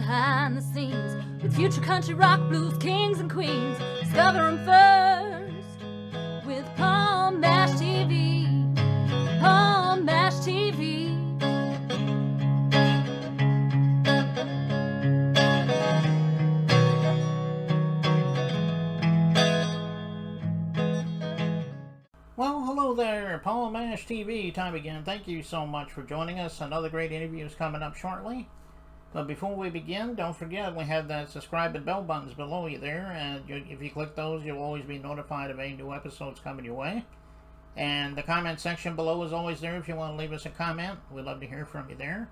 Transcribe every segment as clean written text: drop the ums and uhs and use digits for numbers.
behind the scenes with future country rock blues kings and queens. Discover them first with Palm Mash TV. Palm Mash TV. Well, hello there, Palm Mash TV time again. Thank you so much for joining us. Another great interview is coming up shortly. But before we begin, don't forget we have that subscribe and bell buttons below you there. And if you click those, you'll always be notified of any new episodes coming your way. And the comment section below is always there if you want to leave us a comment. We'd love to hear from you there.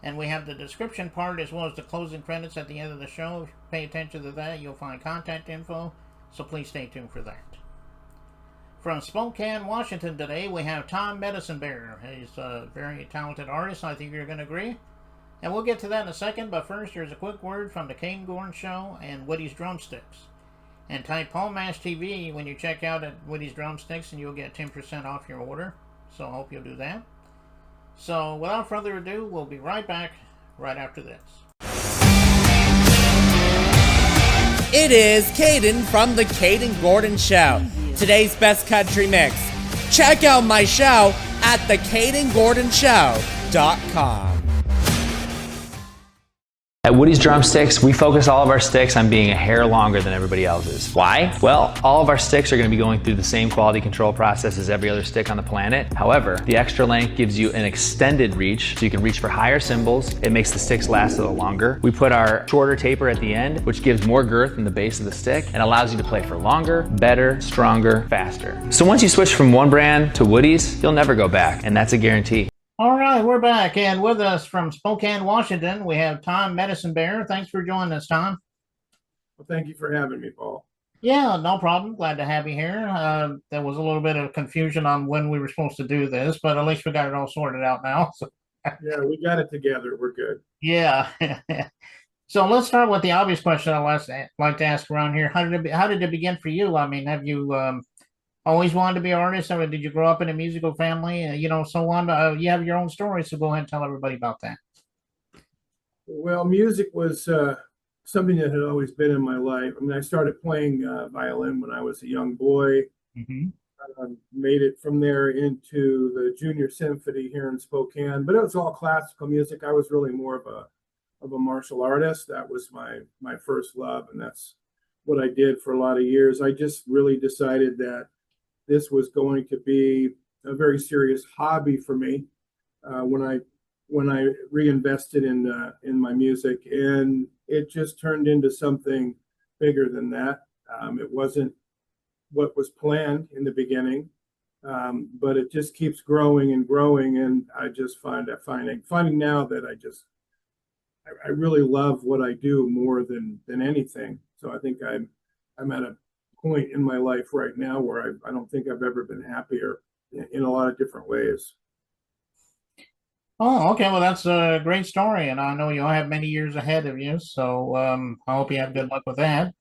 And we have the description part as well as the closing credits at the end of the show. If you pay attention to that, you'll find contact info. So please stay tuned for that. From Spokane, Washington today, we have Tom Medicinebear. He's a very talented artist. I think you're going to agree. And we'll get to that in a second, but first here's a quick word from the Caden Gordon Show and Woody's Drumsticks. And type Palm Mash TV when you check out at Woody's Drumsticks and you'll get 10% off your order. So I hope you'll do that. So without further ado, we'll be right back right after this. It is Caden from the Caden Gordon Show. Today's best country mix. Check out my show at thecadengordonshow.com. At Woody's Drumsticks, we focus all of our sticks on being a hair longer than everybody else's. Why? Well, all of our sticks are going to be going through the same quality control process as every other stick on the planet. However, the extra length gives you an extended reach, so you can reach for higher cymbals. It makes the sticks last a little longer. We put our shorter taper at the end, which gives more girth in the base of the stick and allows you to play for longer, better, stronger, faster. So once you switch from one brand to Woody's, you'll never go back, and that's a guarantee. All right, we're back, and with us from Spokane, Washington, we have Tom Medicinebear. Thanks for joining us, Tom. Well, thank you for having me, Paul. Yeah, no problem. Glad to have you here. There was a little bit of confusion on when we were supposed to do this, but at least we got it all sorted out now. So. Yeah, we got it together. We're good. Yeah. So let's start with the obvious question I like to ask around here. How did it begin for you? I mean, have you always wanted to be an artist? Or did you grow up in a musical family? So on. You have your own story, so go ahead and tell everybody about that. Well, music was something that had always been in my life. I mean, I started playing violin when I was a young boy. Mm-hmm. Made it from there into the junior symphony here in Spokane, but it was all classical music. I was really more of a martial artist. That was my first love, and that's what I did for a lot of years. I just really decided that this was going to be a very serious hobby for me when I reinvested in my music, and it just turned into something bigger than that. It wasn't what was planned in the beginning, but it just keeps growing and growing, and I just finding now that I really love what I do more than anything. So I think I'm at a point in my life right now where I don't think I've ever been happier in a lot of different ways. Oh, okay. Well, that's a great story, and I know you'll have many years ahead of you. So I hope you have good luck with that.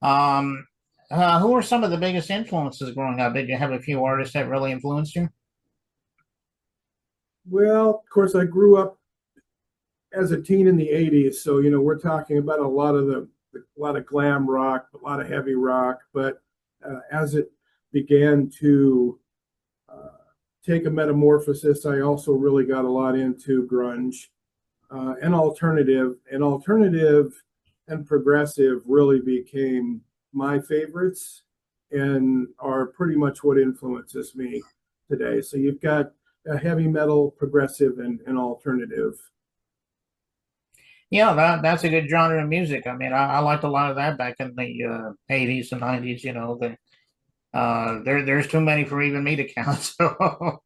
Who are some of the biggest influences growing up? Did you have a few artists that really influenced you? Well, of course, I grew up as a teen in the 80s, so we're talking about a lot of glam rock, a lot of heavy rock. But as it began to take a metamorphosis, I also really got a lot into grunge and alternative. And alternative and progressive really became my favorites and are pretty much what influences me today. So you've got a heavy metal, progressive, and alternative. Yeah, that's a good genre of music. I mean, I liked a lot of that back in the 80s and 90s. There's too many for even me to count. So,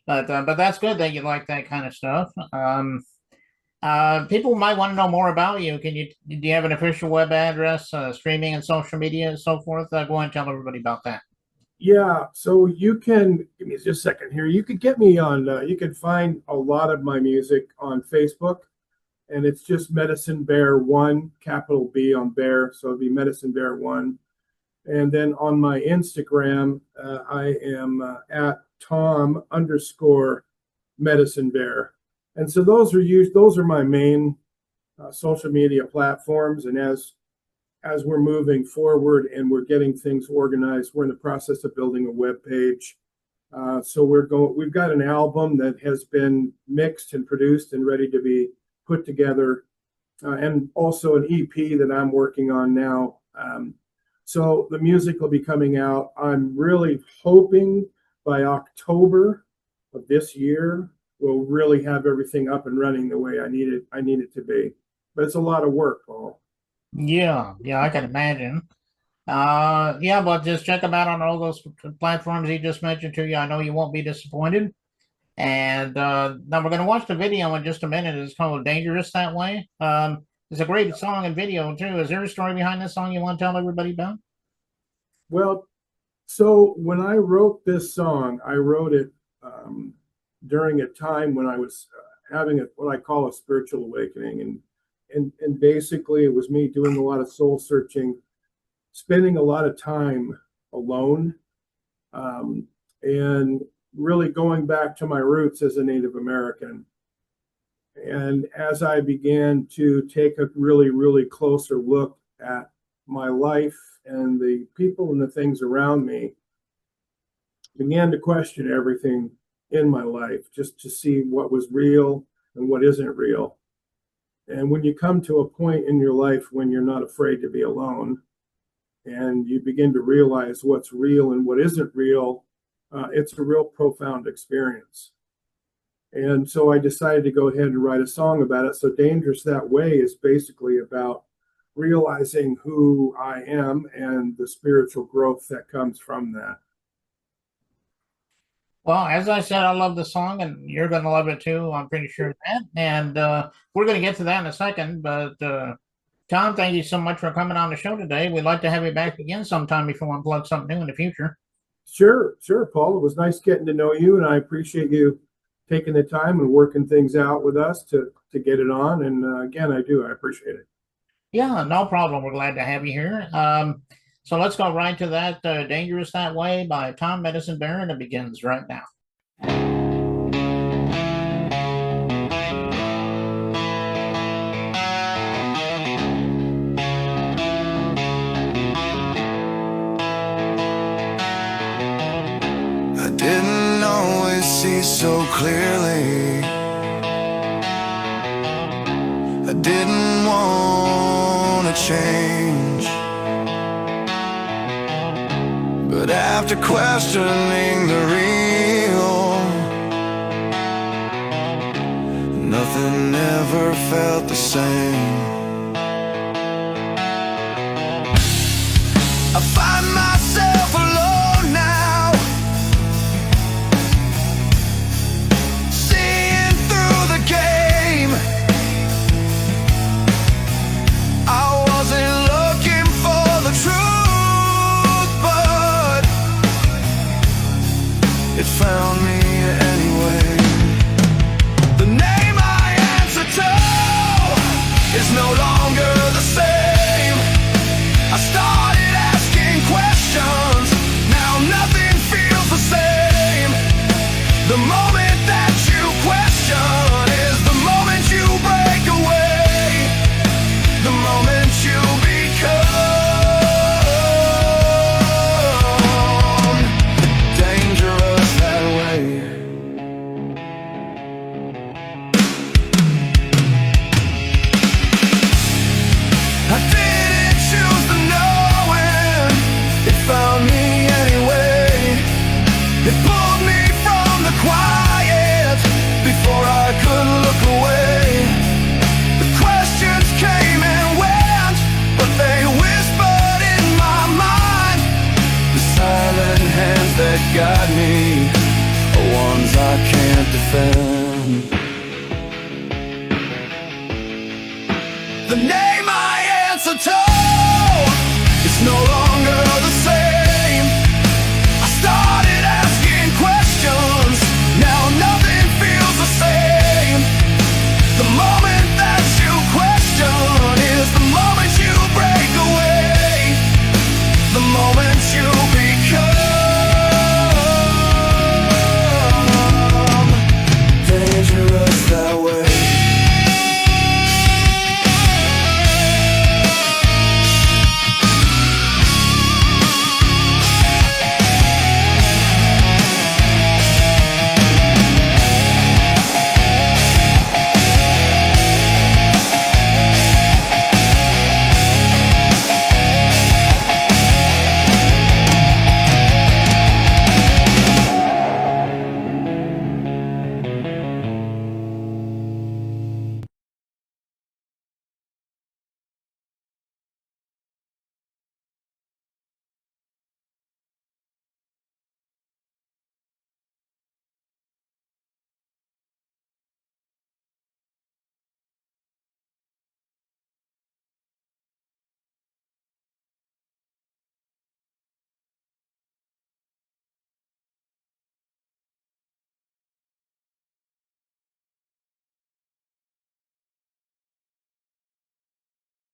but that's good that you like that kind of stuff. People might want to know more about you. Do you have an official web address, streaming and social media and so forth? Go ahead and tell everybody about that. Yeah, so you can give me just a second here. You could get me on. You can find a lot of my music on Facebook, and it's just Medicinebear 1, capital B on Bear, so it'd be Medicinebear 1. And then on my Instagram, I am at Tom_Medicinebear. And so those are my main social media platforms. And as we're moving forward and we're getting things organized, we're in the process of building a web page. So we've got an album that has been mixed and produced and ready to be put together, and also an EP that I'm working on now. So the music will be coming out. I'm really hoping by October of this year, we'll really have everything up and running the way I need it to be. But it's a lot of work, Paul. Yeah, I can imagine. But just check them out on all those platforms he just mentioned to you. I know you won't be disappointed. And now we're going to watch the video in just a minute. It's called Dangerous That Way. It's a great song and video, too. Is there a story behind this song you want to tell everybody about? Well, so when I wrote this song, I wrote it during a time when I was having what I call a spiritual awakening. And basically it was me doing a lot of soul searching, spending a lot of time alone, and really going back to my roots as a Native American. And as I began to take a really, really closer look at my life and the people and the things around me, began to question everything in my life just to see what was real and what isn't real. And when you come to a point in your life when you're not afraid to be alone, and you begin to realize what's real and what isn't real, it's a real profound experience. And so I decided to go ahead and write a song about it. So Dangerous That Way is basically about realizing who I am and the spiritual growth that comes from that. Well, as I said, I love the song, and you're going to love it too. I'm pretty sure of that. And we're going to get to that in a second. But Tom, thank you so much for coming on the show today. We'd like to have you back again sometime if you want to plug something new in the future. Sure, Paul. It was nice getting to know you, and I appreciate you taking the time and working things out with us to get it on. And again, I appreciate it. Yeah, no problem. We're glad to have you here. So let's go right to that Dangerous That Way by Tom Medicinebear, and it begins right now. I didn't always see so clearly. I didn't want to change, but after questioning the real, nothing ever felt the same. I find myself alone now, seeing through the game. I wasn't looking for the truth, but it found me anyway. The name I answer to is no longer the same. I started asking questions, now nothing feels the same. The moment that you question is the moment you break away, the moment you become dangerous that way. I didn't choose the knowing, it found me anyway. It pulled me from the quiet before I could look away. The questions came and went, but they whispered in my mind. The silent hands that guide me are ones I can't defend.